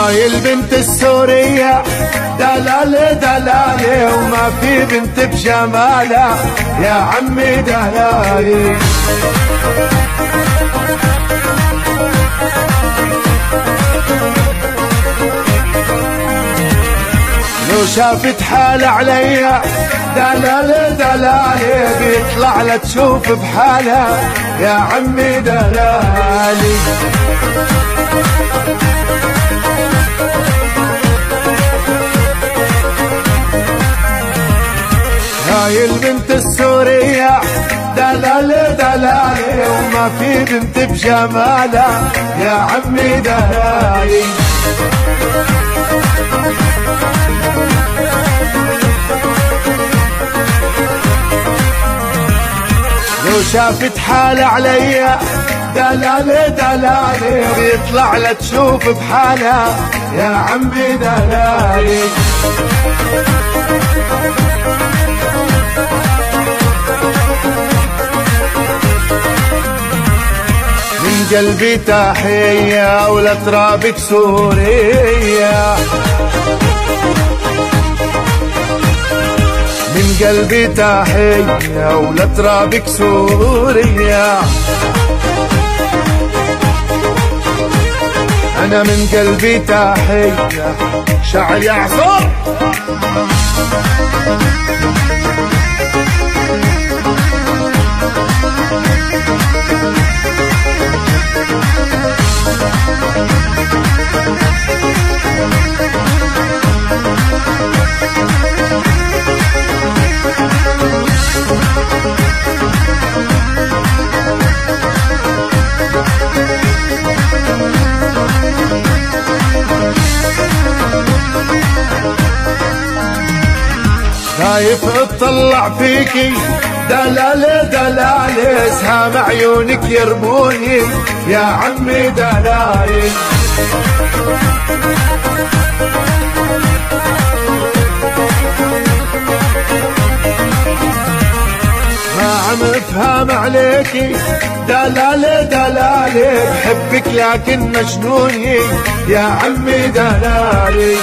هاي البنت السورية دلالة دلالة، وما في بنت بجمالها يا عمي دلالي. لو شافت حال عليا دلالة دلالة، بيطلع لا تشوف بحالها يا عمي دلالي. هاي البنت السورية دلالة دلالة، وما في بنت بجمالها يا عمي دلالي. لو شافت حال عليا دلالة دلالة، بيطلع لا تشوف بحالها يا عمي دلالي. من قلبي تحية ولترابك سورية، من قلبي تحية ولترابك سورية. أنا من قلبي تحية شعر يعصر. خايف اطلع فيكي دلالة دلالة، اسهام عيونك يرموني يا عمي دلالي. ما عم افهم عليكي دلالة دلالة، بحبك لكن مجنوني يا عمي دلالي.